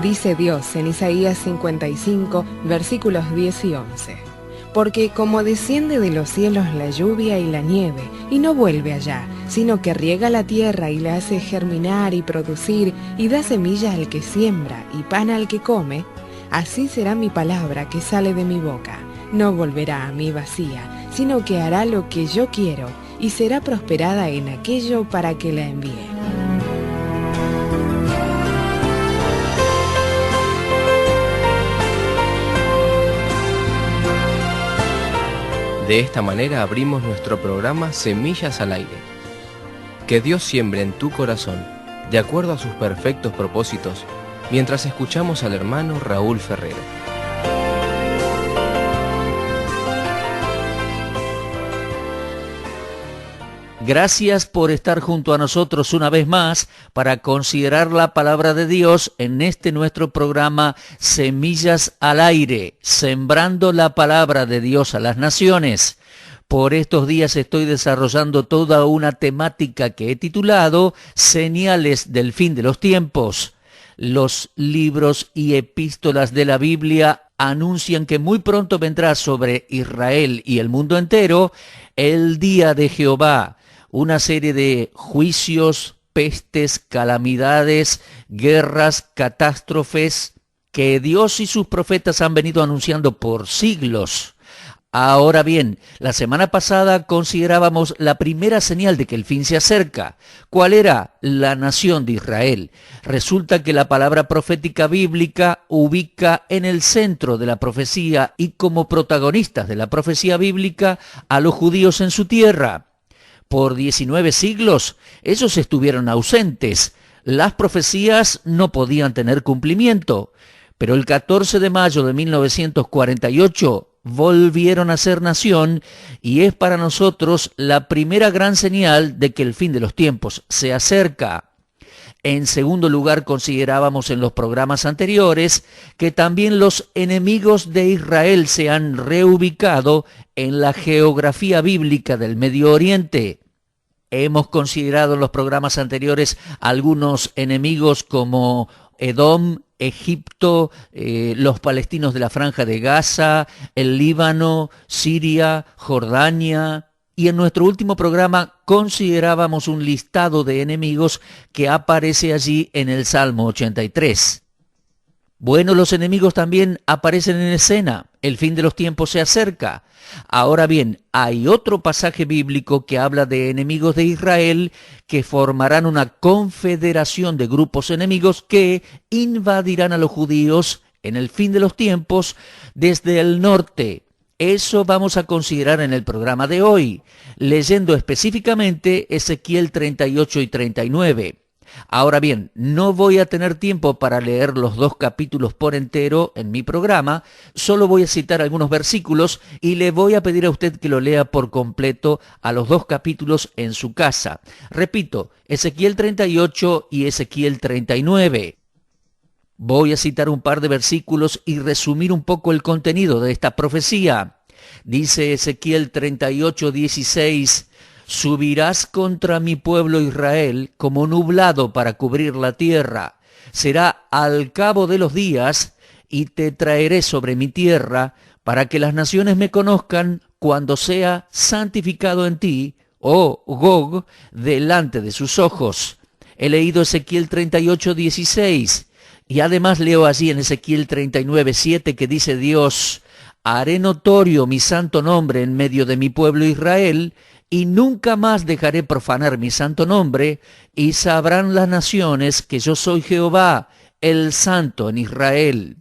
Dice Dios en Isaías 55, versículos 10 y 11. Porque como desciende de los cielos la lluvia y la nieve, y no vuelve allá, sino que riega la tierra y la hace germinar y producir, y da semilla al que siembra y pan al que come, así será mi palabra que sale de mi boca. No volverá a mí vacía, sino que hará lo que yo quiero, y será prosperada en aquello para que la envíe. De esta manera abrimos nuestro programa Semillas al Aire. Que Dios siembre en tu corazón, de acuerdo a sus perfectos propósitos, mientras escuchamos al hermano Raúl Ferrero. Gracias por estar junto a nosotros una vez más para considerar la palabra de Dios en este nuestro programa Semillas al Aire, sembrando la palabra de Dios a las naciones. Por estos días estoy desarrollando toda una temática que he titulado Señales del fin de los tiempos. Los libros y epístolas de la Biblia anuncian que muy pronto vendrá sobre Israel y el mundo entero el día de Jehová. Una serie de juicios, pestes, calamidades, guerras, catástrofes que Dios y sus profetas han venido anunciando por siglos. Ahora bien, la semana pasada considerábamos la primera señal de que el fin se acerca. ¿Cuál era? La nación de Israel. Resulta que la palabra profética bíblica ubica en el centro de la profecía y como protagonistas de la profecía bíblica a los judíos en su tierra. Por 19 siglos, ellos estuvieron ausentes. Las profecías no podían tener cumplimiento. Pero el 14 de mayo de 1948 volvieron a ser nación y es para nosotros la primera gran señal de que el fin de los tiempos se acerca. En segundo lugar, considerábamos en los programas anteriores que también los enemigos de Israel se han reubicado en la geografía bíblica del Medio Oriente. Hemos considerado en los programas anteriores algunos enemigos como Edom, Egipto, los palestinos de la Franja de Gaza, el Líbano, Siria, Jordania. Y en nuestro último programa considerábamos un listado de enemigos que aparece allí en el Salmo 83. Bueno, los enemigos también aparecen en escena. El fin de los tiempos se acerca. Ahora bien, hay otro pasaje bíblico que habla de enemigos de Israel que formarán una confederación de grupos enemigos que invadirán a los judíos en el fin de los tiempos desde el norte. Eso vamos a considerar en el programa de hoy, leyendo específicamente Ezequiel 38 y 39. Ahora bien, no voy a tener tiempo para leer los 2 capítulos por entero en mi programa, solo voy a citar algunos versículos y le voy a pedir a usted que lo lea por completo a los 2 capítulos en su casa. Repito, Ezequiel 38 y Ezequiel 39. Voy a citar un par de versículos y resumir un poco el contenido de esta profecía. Dice Ezequiel 38, 16, subirás contra mi pueblo Israel como nublado para cubrir la tierra. Será al cabo de los días y te traeré sobre mi tierra para que las naciones me conozcan cuando sea santificado en ti, oh Gog, delante de sus ojos. He leído Ezequiel 38, 16. Y además leo allí en Ezequiel 39, 7 que dice Dios, haré notorio mi santo nombre en medio de mi pueblo Israel, y nunca más dejaré profanar mi santo nombre, y sabrán las naciones que yo soy Jehová, el Santo en Israel.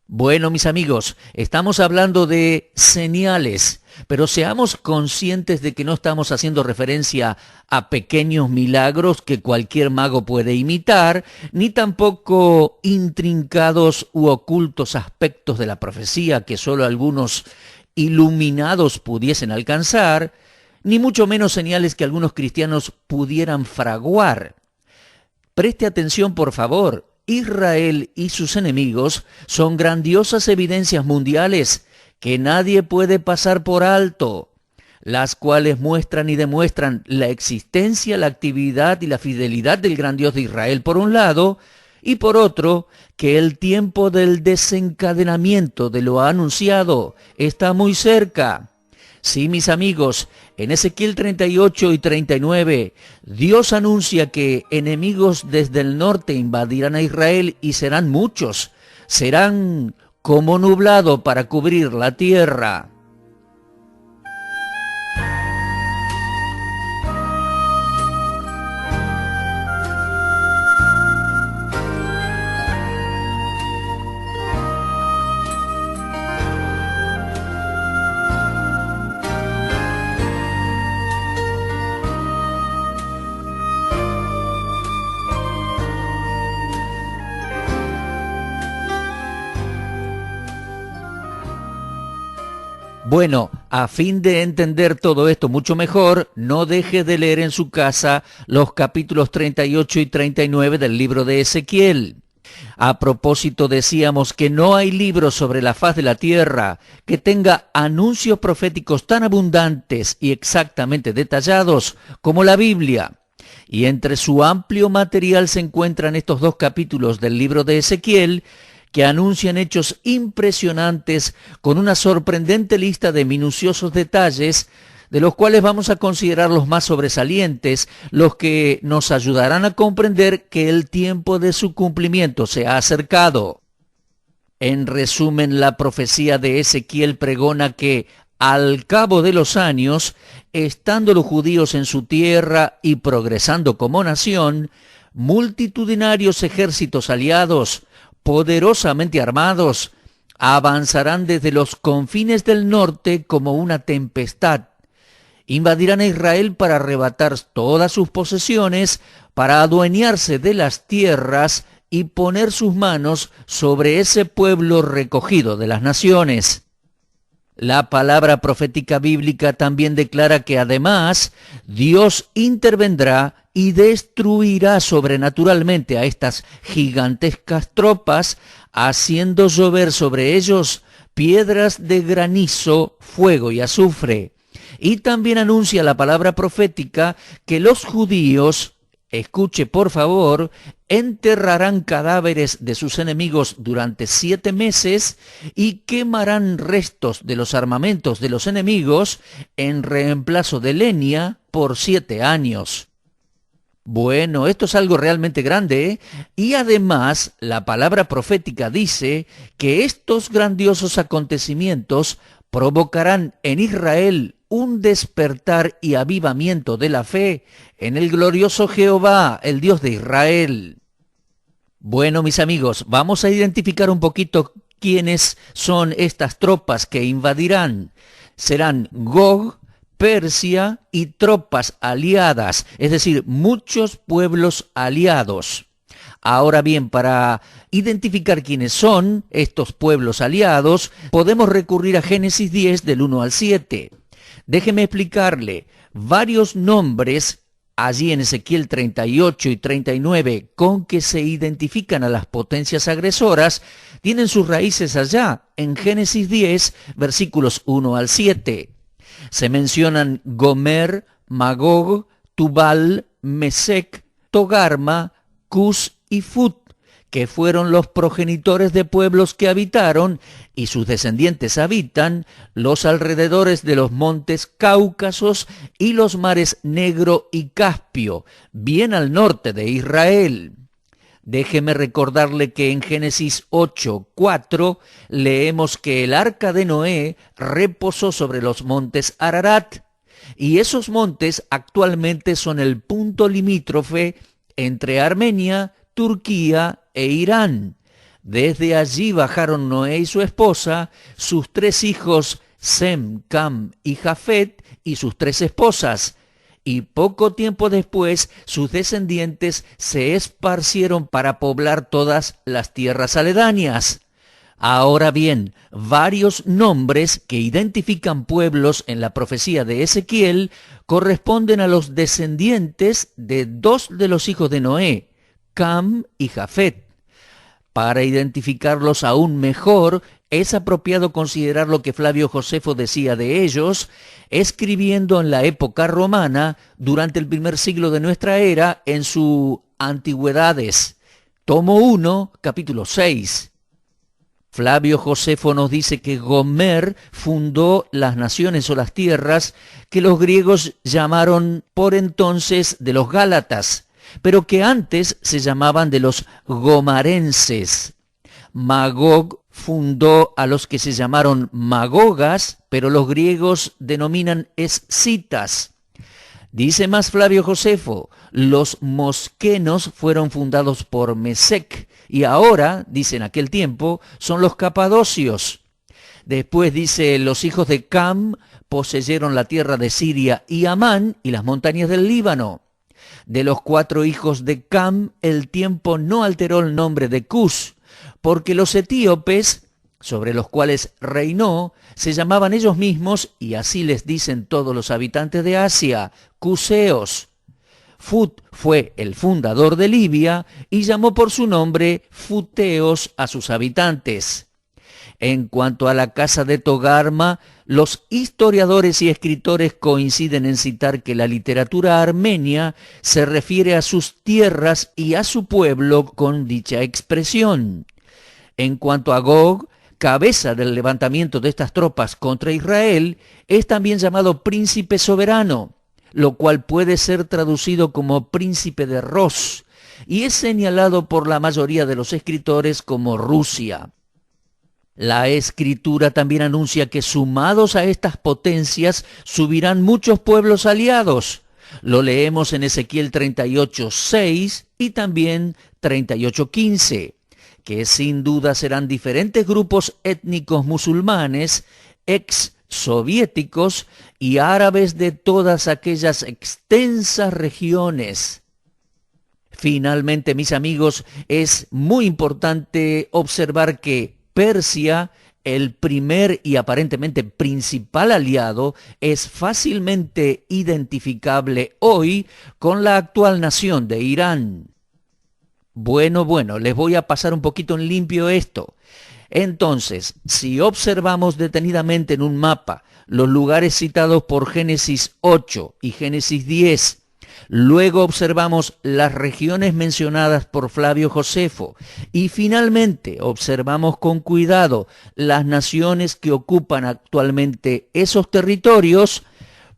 Bueno, mis amigos, estamos hablando de señales, pero seamos conscientes de que no estamos haciendo referencia a pequeños milagros que cualquier mago puede imitar, ni tampoco intrincados u ocultos aspectos de la profecía que solo algunos iluminados pudiesen alcanzar, ni mucho menos señales que algunos cristianos pudieran fraguar. Preste atención, por favor. Israel y sus enemigos son grandiosas evidencias mundiales que nadie puede pasar por alto, las cuales muestran y demuestran la existencia, la actividad y la fidelidad del gran Dios de Israel por un lado, y por otro, que el tiempo del desencadenamiento de lo anunciado está muy cerca. Sí, mis amigos, en Ezequiel 38 y 39, Dios anuncia que enemigos desde el norte invadirán a Israel y serán muchos. Serán como nublado para cubrir la tierra. Bueno, a fin de entender todo esto mucho mejor, no deje de leer en su casa los capítulos 38 y 39 del libro de Ezequiel. A propósito, decíamos que no hay libro sobre la faz de la tierra que tenga anuncios proféticos tan abundantes y exactamente detallados como la Biblia. Y entre su amplio material se encuentran estos dos capítulos del libro de Ezequiel, que anuncian hechos impresionantes con una sorprendente lista de minuciosos detalles, de los cuales vamos a considerar los más sobresalientes, los que nos ayudarán a comprender que el tiempo de su cumplimiento se ha acercado. En resumen, la profecía de Ezequiel pregona que, al cabo de los años, estando los judíos en su tierra y progresando como nación, multitudinarios ejércitos aliados, poderosamente armados, avanzarán desde los confines del norte como una tempestad. Invadirán a Israel para arrebatar todas sus posesiones, para adueñarse de las tierras y poner sus manos sobre ese pueblo recogido de las naciones. La palabra profética bíblica también declara que además Dios intervendrá y destruirá sobrenaturalmente a estas gigantescas tropas, haciendo llover sobre ellos piedras de granizo, fuego y azufre. Y también anuncia la palabra profética que los judíos, escuche por favor, enterrarán cadáveres de sus enemigos durante 7 meses y quemarán restos de los armamentos de los enemigos en reemplazo de leña por 7 años. Bueno, esto es algo realmente grande, ¿eh? Y además, la palabra profética dice que estos grandiosos acontecimientos provocarán en Israel un despertar y avivamiento de la fe en el glorioso Jehová, el Dios de Israel. Bueno, mis amigos, vamos a identificar un poquito quiénes son estas tropas que invadirán. Serán Gog, Persia y tropas aliadas, es decir, muchos pueblos aliados. Ahora bien, para identificar quiénes son estos pueblos aliados, podemos recurrir a Génesis 10 del 1 al 7. Déjeme explicarle, varios nombres allí en Ezequiel 38 y 39 con que se identifican a las potencias agresoras, tienen sus raíces allá, en Génesis 10, versículos 1 al 7. Se mencionan Gomer, Magog, Tubal, Mesec, Togarma, Cus y Fut, que fueron los progenitores de pueblos que habitaron, y sus descendientes habitan, los alrededores de los montes Cáucasos y los mares Negro y Caspio, bien al norte de Israel. Déjeme recordarle que en Génesis 8:4 leemos que el arca de Noé reposó sobre los montes Ararat, y esos montes actualmente son el punto limítrofe entre Armenia, Turquía e Irán. Desde allí bajaron Noé y su esposa, sus 3 hijos Sem, Cam y Jafet y sus 3 esposas. Y poco tiempo después sus descendientes se esparcieron para poblar todas las tierras aledañas. Ahora bien, varios nombres que identifican pueblos en la profecía de Ezequiel corresponden a los descendientes de 2 de los hijos de Noé, Cam y Jafet. Para identificarlos aún mejor, es apropiado considerar lo que Flavio Josefo decía de ellos, escribiendo en la época romana, durante el primer siglo de nuestra era, en su Antigüedades. Tomo 1, capítulo 6. Flavio Josefo nos dice que Gomer fundó las naciones o las tierras que los griegos llamaron por entonces de los Gálatas, pero que antes se llamaban de los gomarenses. Magog fundó a los que se llamaron magogas, pero los griegos denominan escitas. Dice más Flavio Josefo, los mosquenos fueron fundados por Mesec, y ahora, dice en aquel tiempo, son los capadocios. Después dice, los hijos de Cam poseyeron la tierra de Siria y Amán y las montañas del Líbano. De los 4 hijos de Cam, el tiempo no alteró el nombre de Cus, porque los etíopes, sobre los cuales reinó, se llamaban ellos mismos, y así les dicen todos los habitantes de Asia, cuseos. Fut fue el fundador de Libia y llamó por su nombre futeos a sus habitantes. En cuanto a la casa de Togarma, los historiadores y escritores coinciden en citar que la literatura armenia se refiere a sus tierras y a su pueblo con dicha expresión. En cuanto a Gog, cabeza del levantamiento de estas tropas contra Israel, es también llamado príncipe soberano, lo cual puede ser traducido como príncipe de Ros, y es señalado por la mayoría de los escritores como Rusia. La Escritura también anuncia que sumados a estas potencias subirán muchos pueblos aliados. Lo leemos en Ezequiel 38:6 y también 38:15, que sin duda serán diferentes grupos étnicos musulmanes, ex-soviéticos y árabes de todas aquellas extensas regiones. Finalmente, mis amigos, es muy importante observar que Persia, el primer y aparentemente principal aliado, es fácilmente identificable hoy con la actual nación de Irán. Bueno, les voy a pasar un poquito en limpio esto. Entonces, si observamos detenidamente en un mapa los lugares citados por Génesis 8 y Génesis 10, luego observamos las regiones mencionadas por Flavio Josefo y finalmente observamos con cuidado las naciones que ocupan actualmente esos territorios,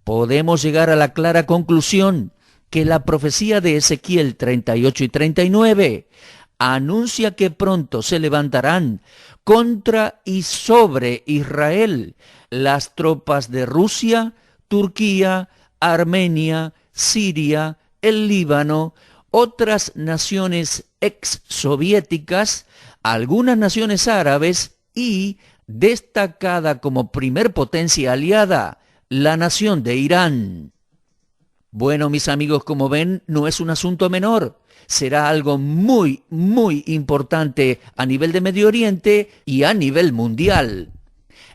podemos llegar a la clara conclusión que la profecía de Ezequiel 38 y 39 anuncia que pronto se levantarán contra y sobre Israel las tropas de Rusia, Turquía, Armenia, Siria, el Líbano, otras naciones ex-soviéticas, algunas naciones árabes y, destacada como primer potencia aliada, la nación de Irán. Bueno, mis amigos, como ven, no es un asunto menor. Será algo muy, muy importante a nivel de Medio Oriente y a nivel mundial.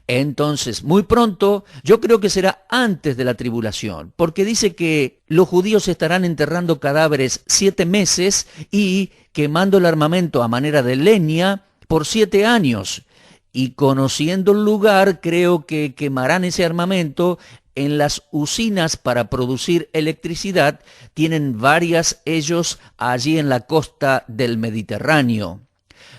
Entonces, muy pronto, yo creo que será antes de la tribulación, porque dice que los judíos estarán enterrando cadáveres 7 meses y quemando el armamento a manera de leña por 7 años. Y conociendo el lugar, creo que quemarán ese armamento en las usinas para producir electricidad. Tienen varias ellos allí en la costa del Mediterráneo.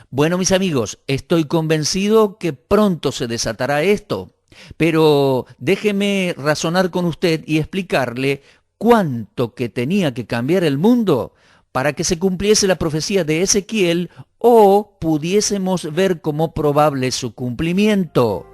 Bueno, mis amigos, estoy convencido que pronto se desatará esto, pero déjeme razonar con usted y explicarle cuánto que tenía que cambiar el mundo para que se cumpliese la profecía de Ezequiel o pudiésemos ver como probable su cumplimiento.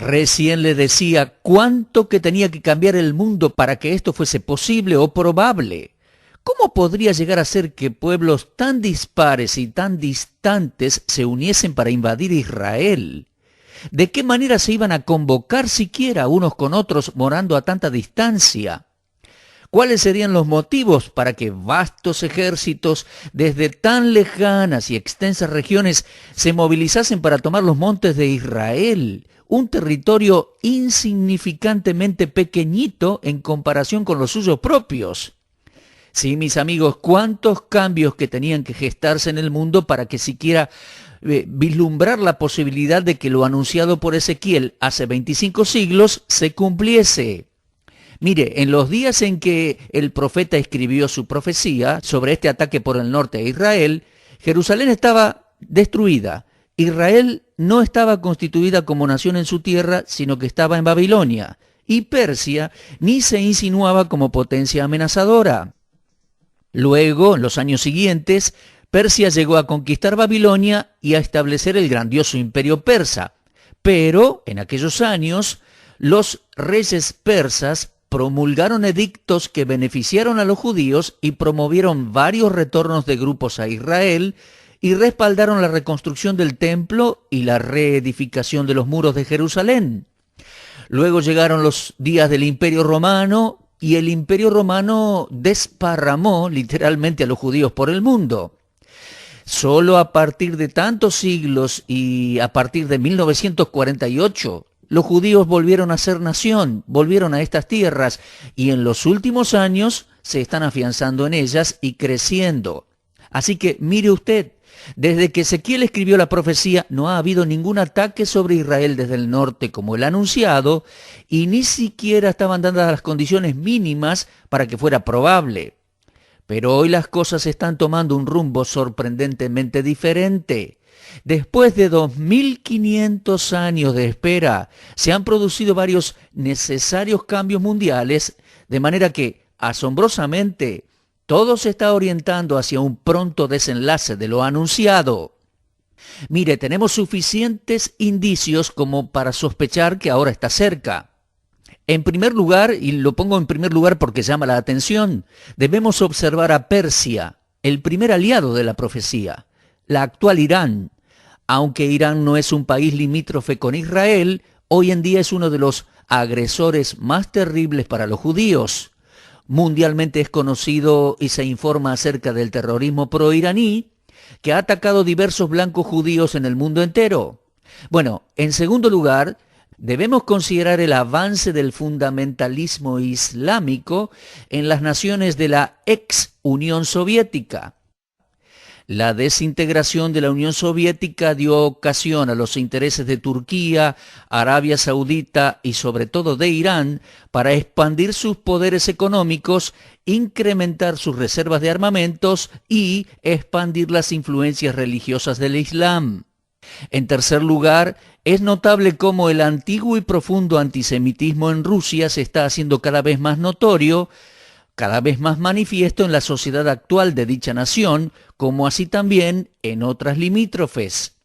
Recién le decía cuánto que tenía que cambiar el mundo para que esto fuese posible o probable. ¿Cómo podría llegar a ser que pueblos tan dispares y tan distantes se uniesen para invadir Israel? ¿De qué manera se iban a convocar siquiera unos con otros morando a tanta distancia? ¿Cuáles serían los motivos para que vastos ejércitos desde tan lejanas y extensas regiones se movilizasen para tomar los montes de Israel, un territorio insignificantemente pequeñito en comparación con los suyos propios? Sí, mis amigos, cuántos cambios que tenían que gestarse en el mundo para que siquiera vislumbrar la posibilidad de que lo anunciado por Ezequiel hace 25 siglos se cumpliese. Mire, en los días en que el profeta escribió su profecía sobre este ataque por el norte de Israel, Jerusalén estaba destruida. Israel no estaba constituida como nación en su tierra, sino que estaba en Babilonia. Y Persia ni se insinuaba como potencia amenazadora. Luego, en los años siguientes, Persia llegó a conquistar Babilonia y a establecer el grandioso imperio persa. Pero, en aquellos años, los reyes persas promulgaron edictos que beneficiaron a los judíos y promovieron varios retornos de grupos a Israel y respaldaron la reconstrucción del templo y la reedificación de los muros de Jerusalén. Luego llegaron los días del Imperio Romano y el Imperio Romano desparramó literalmente a los judíos por el mundo. Solo a partir de tantos siglos y a partir de 1948, los judíos volvieron a ser nación, volvieron a estas tierras y en los últimos años se están afianzando en ellas y creciendo. Así que mire usted, desde que Ezequiel escribió la profecía no ha habido ningún ataque sobre Israel desde el norte como el anunciado y ni siquiera estaban dadas las condiciones mínimas para que fuera probable. Pero hoy las cosas están tomando un rumbo sorprendentemente diferente. Después de 2500 años de espera, se han producido varios necesarios cambios mundiales, de manera que, asombrosamente, todo se está orientando hacia un pronto desenlace de lo anunciado. Mire, tenemos suficientes indicios como para sospechar que ahora está cerca. En primer lugar, y lo pongo en primer lugar porque llama la atención, debemos observar a Persia, el primer aliado de la profecía, la actual Irán. Aunque Irán no es un país limítrofe con Israel, hoy en día es uno de los agresores más terribles para los judíos. Mundialmente es conocido y se informa acerca del terrorismo proiraní que ha atacado diversos blancos judíos en el mundo entero. Bueno, en segundo lugar, debemos considerar el avance del fundamentalismo islámico en las naciones de la ex Unión Soviética. La desintegración de la Unión Soviética dio ocasión a los intereses de Turquía, Arabia Saudita y sobre todo de Irán para expandir sus poderes económicos, incrementar sus reservas de armamentos y expandir las influencias religiosas del Islam. En tercer lugar, es notable cómo el antiguo y profundo antisemitismo en Rusia se está haciendo cada vez más notorio, cada vez más manifiesto en la sociedad actual de dicha nación, como así también en otras limítrofes.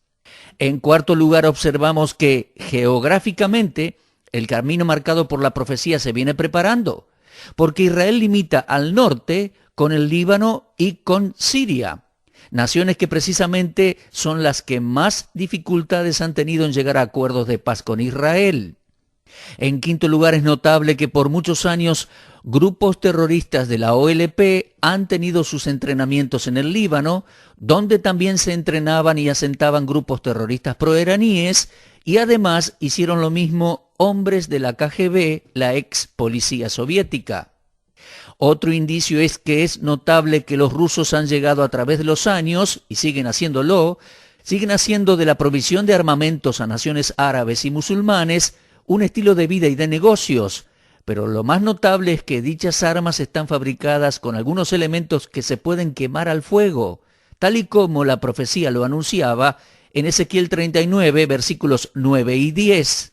En cuarto lugar, observamos que geográficamente el camino marcado por la profecía se viene preparando, porque Israel limita al norte con el Líbano y con Siria, naciones que precisamente son las que más dificultades han tenido en llegar a acuerdos de paz con Israel. En quinto lugar, es notable que por muchos años grupos terroristas de la OLP han tenido sus entrenamientos en el Líbano, donde también se entrenaban y asentaban grupos terroristas proiraníes, y además hicieron lo mismo hombres de la KGB, la ex policía soviética. Otro indicio es que es notable que los rusos han llegado a través de los años, y siguen haciéndolo, siguen haciendo de la provisión de armamentos a naciones árabes y musulmanes un estilo de vida y de negocios, pero lo más notable es que dichas armas están fabricadas con algunos elementos que se pueden quemar al fuego, tal y como la profecía lo anunciaba en Ezequiel 39, versículos 9 y 10.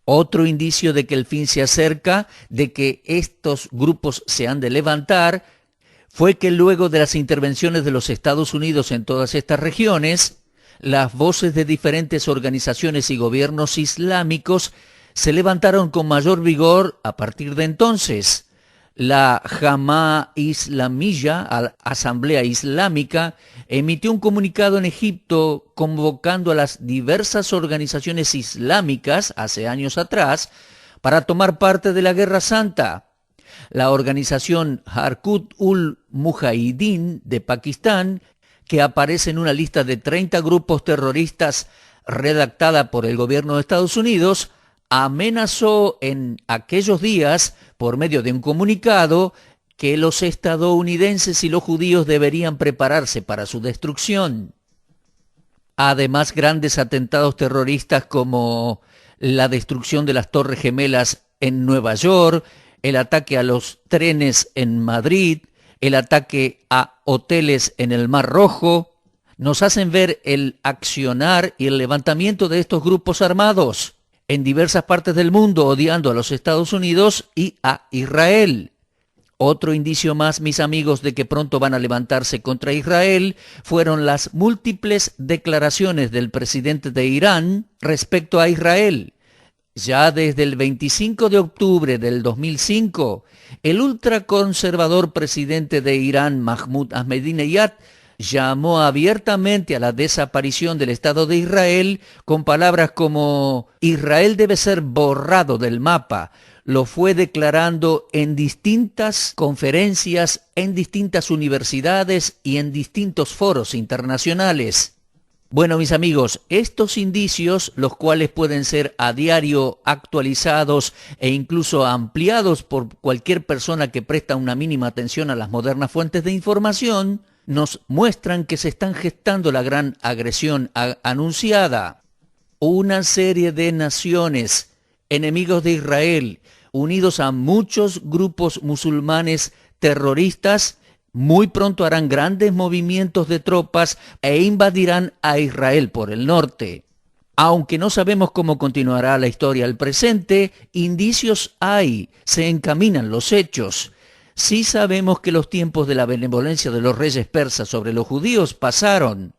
Otro indicio de que el fin se acerca, de que estos grupos se han de levantar, fue que luego de las intervenciones de los Estados Unidos en todas estas regiones, las voces de diferentes organizaciones y gobiernos islámicos se levantaron con mayor vigor a partir de entonces. La Jama'a Islamiyya, Asamblea Islámica, emitió un comunicado en Egipto convocando a las diversas organizaciones islámicas hace años atrás para tomar parte de la Guerra Santa. La organización Harkat-ul-Mujahideen de Pakistán, que aparece en una lista de 30 grupos terroristas redactada por el gobierno de Estados Unidos, amenazó en aquellos días, por medio de un comunicado, que los estadounidenses y los judíos deberían prepararse para su destrucción. Además, grandes atentados terroristas como la destrucción de las Torres Gemelas en Nueva York, el ataque a los trenes en Madrid, el ataque a hoteles en el Mar Rojo, nos hacen ver el accionar y el levantamiento de estos grupos armados en diversas partes del mundo, odiando a los Estados Unidos y a Israel. Otro indicio más, mis amigos, de que pronto van a levantarse contra Israel fueron las múltiples declaraciones del presidente de Irán respecto a Israel. Ya desde el 25 de octubre del 2005, el ultraconservador presidente de Irán, Mahmoud Ahmadinejad, llamó abiertamente a la desaparición del Estado de Israel con palabras como Israel debe ser borrado del mapa. Lo fue declarando en distintas conferencias, en distintas universidades y en distintos foros internacionales. Bueno, mis amigos, estos indicios, los cuales pueden ser a diario actualizados e incluso ampliados por cualquier persona que presta una mínima atención a las modernas fuentes de información, nos muestran que se están gestando la gran agresión anunciada. Una serie de naciones, enemigos de Israel, unidos a muchos grupos musulmanes terroristas, muy pronto harán grandes movimientos de tropas e invadirán a Israel por el norte. Aunque no sabemos cómo continuará la historia al presente, indicios hay, se encaminan los hechos. Sí sabemos que los tiempos de la benevolencia de los reyes persas sobre los judíos pasaron.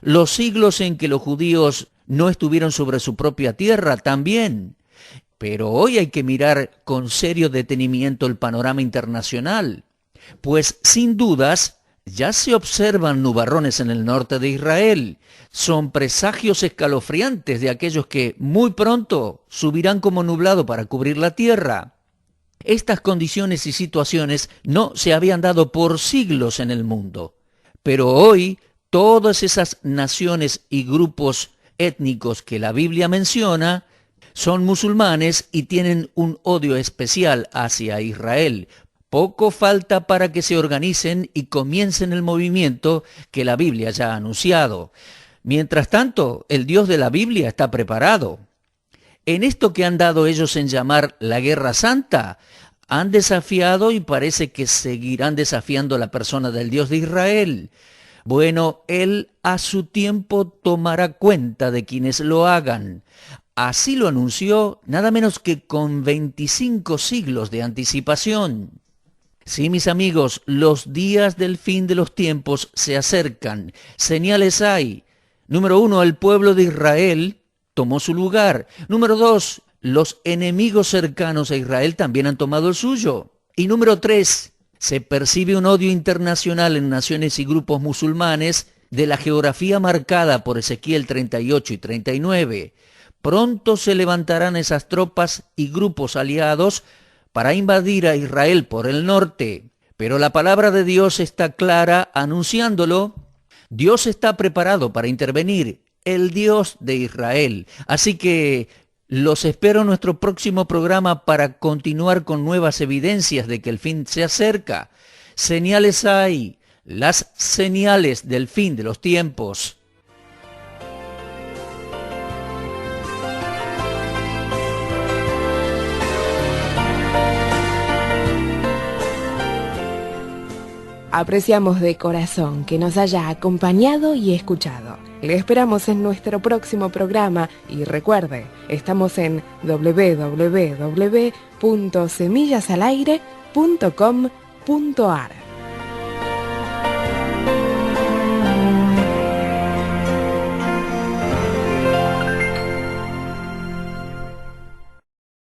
Los siglos en que los judíos no estuvieron sobre su propia tierra también. Pero hoy hay que mirar con serio detenimiento el panorama internacional, pues sin dudas ya se observan nubarrones en el norte de Israel. Son presagios escalofriantes de aquellos que muy pronto subirán como nublado para cubrir la tierra. Estas condiciones y situaciones no se habían dado por siglos en el mundo, pero hoy todas esas naciones y grupos étnicos que la Biblia menciona son musulmanes y tienen un odio especial hacia Israel. Poco falta para que se organicen y comiencen el movimiento que la Biblia ya ha anunciado. Mientras tanto, el Dios de la Biblia está preparado. En esto que han dado ellos en llamar la Guerra Santa, han desafiado y parece que seguirán desafiando a la persona del Dios de Israel. Bueno, Él a su tiempo tomará cuenta de quienes lo hagan. Así lo anunció nada menos que con 25 siglos de anticipación. Sí, mis amigos, los días del fin de los tiempos se acercan. Señales hay. Número 1, el pueblo de Israel tomó su lugar. Número 2, los enemigos cercanos a Israel también han tomado el suyo. Y número 3, se percibe un odio internacional en naciones y grupos musulmanes de la geografía marcada por Ezequiel 38 y 39. Pronto se levantarán esas tropas y grupos aliados para invadir a Israel por el norte. Pero la palabra de Dios está clara anunciándolo. Dios está preparado para intervenir, el Dios de Israel. Así que los espero en nuestro próximo programa para continuar con nuevas evidencias de que el fin se acerca. Señales hay, las señales del fin de los tiempos. Apreciamos de corazón que nos haya acompañado y escuchado. Le esperamos en nuestro próximo programa y recuerde, estamos en www.semillasalaire.com.ar.